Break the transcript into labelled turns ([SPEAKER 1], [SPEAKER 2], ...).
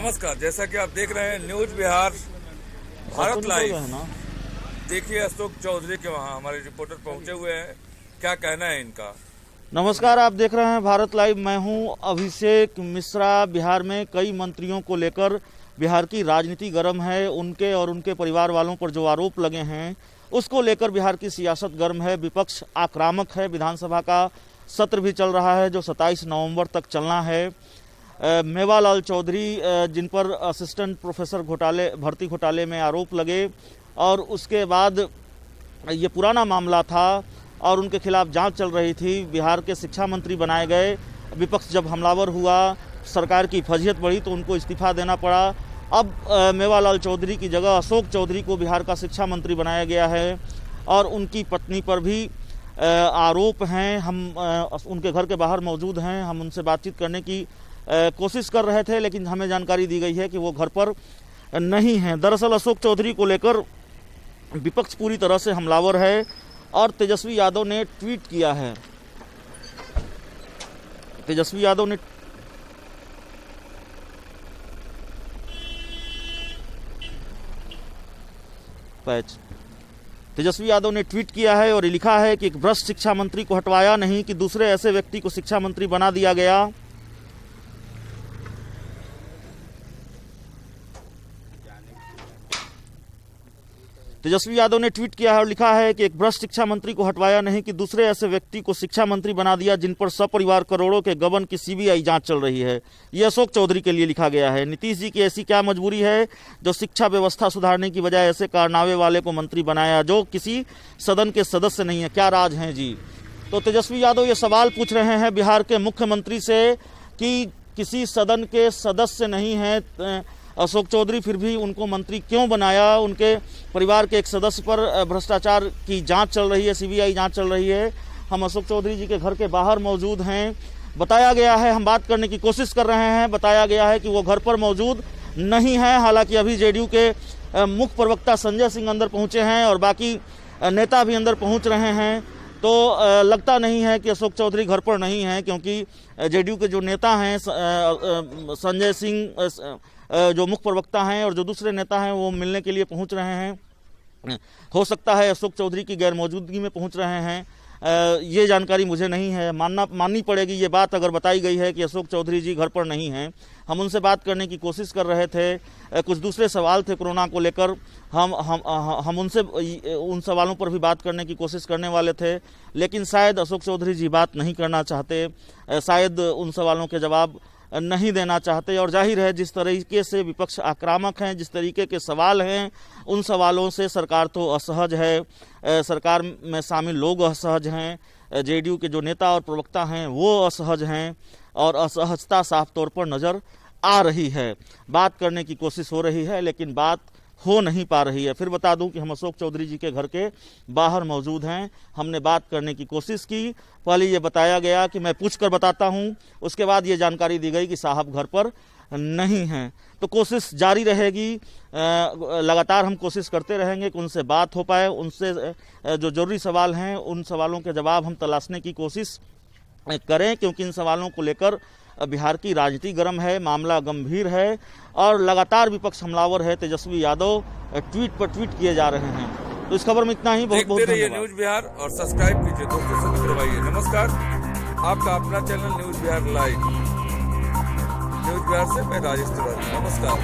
[SPEAKER 1] नमस्कार, जैसा कि आप देख रहे हैं न्यूज बिहार भारत लाइव। देखिए अशोक चौधरी के वहाँ हमारे रिपोर्टर पहुंचे हुए हैं, क्या कहना है इनका।
[SPEAKER 2] नमस्कार, आप देख रहे हैं भारत लाइव। मैं हूं अभिषेक मिश्रा। बिहार में कई मंत्रियों को लेकर बिहार की राजनीति गर्म है। उनके और उनके परिवार वालों पर जो आरोप लगे हैं उसको लेकर बिहार की सियासत गर्म है। विपक्ष आक्रामक है। विधानसभा का सत्र भी चल रहा है जो 27 नवंबर तक चलना है। मेवालाल चौधरी जिन पर असिस्टेंट प्रोफेसर भर्ती घोटाले में आरोप लगे और उसके बाद ये पुराना मामला था और उनके खिलाफ जांच चल रही थी। बिहार के शिक्षा मंत्री बनाए गए। विपक्ष जब हमलावर हुआ, सरकार की फजीहत बढ़ी तो उनको इस्तीफा देना पड़ा। अब मेवालाल चौधरी की जगह अशोक चौधरी को बिहार का शिक्षा मंत्री बनाया गया है और उनकी पत्नी पर भी आरोप हैं। हम उनके घर के बाहर मौजूद हैं। हम उनसे बातचीत करने की कोशिश कर रहे थे, लेकिन हमें जानकारी दी गई है कि वो घर पर नहीं हैं। दरअसल अशोक चौधरी को लेकर विपक्ष पूरी तरह से हमलावर है और तेजस्वी यादव ने ट्वीट किया है। तेजस्वी यादव ने ट्वीट किया है और लिखा है कि एक भ्रष्ट शिक्षा मंत्री को हटवाया नहीं कि दूसरे ऐसे व्यक्ति को शिक्षा मंत्री बना दिया गया। तेजस्वी यादव ने ट्वीट किया है और लिखा है कि एक भ्रष्ट शिक्षा मंत्री को हटवाया नहीं कि दूसरे ऐसे व्यक्ति को शिक्षा मंत्री बना दिया जिन पर सपरिवार करोड़ों के गबन की सीबीआई जांच चल रही है। यह अशोक चौधरी के लिए लिखा गया है। नीतीश जी की ऐसी क्या मजबूरी है जो शिक्षा व्यवस्था सुधारने की बजाय ऐसे कारनामे वाले को मंत्री बनाया जो किसी सदन के सदस्य नहीं है। क्या राज हैं जी। तो तेजस्वी यादव ये सवाल पूछ रहे हैं बिहार के मुख्यमंत्री से कि किसी सदन के सदस्य नहीं है अशोक चौधरी, फिर भी उनको मंत्री क्यों बनाया। उनके परिवार के एक सदस्य पर भ्रष्टाचार की जांच चल रही है, सीबीआई जांच चल रही है। हम अशोक चौधरी जी के घर के बाहर मौजूद हैं। बताया गया है, हम बात करने की कोशिश कर रहे हैं, बताया गया है कि वो घर पर मौजूद नहीं है। हालांकि अभी जेडीयू के मुख्य प्रवक्ता संजय सिंह अंदर पहुंचे हैं और बाकी नेता भी अंदर पहुंच रहे हैं, तो लगता नहीं है कि अशोक चौधरी घर पर नहीं हैं, क्योंकि जेडीयू के जो नेता हैं संजय सिंह जो मुख्य प्रवक्ता हैं और जो दूसरे नेता हैं वो मिलने के लिए पहुंच रहे हैं। हो सकता है अशोक चौधरी की गैर मौजूदगी में पहुंच रहे हैं। ये जानकारी मुझे नहीं है, माननी पड़ेगी ये बात अगर बताई गई है कि अशोक चौधरी जी घर पर नहीं हैं। हम उनसे बात करने की कोशिश कर रहे थे। कुछ दूसरे सवाल थे कोरोना को लेकर, हम उनसे उन सवालों पर भी बात करने की कोशिश करने वाले थे, लेकिन शायद अशोक चौधरी जी बात नहीं करना चाहते, शायद उन सवालों के जवाब नहीं देना चाहते। और जाहिर है जिस तरीके से विपक्ष आक्रामक हैं, जिस तरीके के सवाल हैं, उन सवालों से सरकार तो असहज है, सरकार में शामिल लोग असहज हैं, जेडीयू के जो नेता और प्रवक्ता हैं वो असहज हैं और असहजता साफ तौर पर नज़र आ रही है। बात करने की कोशिश हो रही है लेकिन बात हो नहीं पा रही है। फिर बता दूं कि हम अशोक चौधरी जी के घर के बाहर मौजूद हैं। हमने बात करने की कोशिश की। पहले ये बताया गया कि मैं पूछकर बताता हूं, उसके बाद ये जानकारी दी गई कि साहब घर पर नहीं हैं। तो कोशिश जारी रहेगी, लगातार हम कोशिश करते रहेंगे कि उनसे बात हो पाए, उनसे जो जरूरी सवाल हैं उन सवालों के जवाब हम तलाशने की कोशिश करें, क्योंकि इन सवालों को लेकर बिहार की राजनीति गर्म है, मामला गंभीर है और लगातार विपक्ष हमलावर है। तेजस्वी यादव ट्वीट पर ट्वीट किए जा रहे हैं। तो इस खबर में इतना ही। बहुत बहुत धन्यवाद।
[SPEAKER 1] न्यूज बिहार और सब्सक्राइब कीजिए, दोस्तों से करवाइए। नमस्कार, आपका अपना channel news Bihar live. News Bihar से मैं राजेश तिवारी। नमस्कार।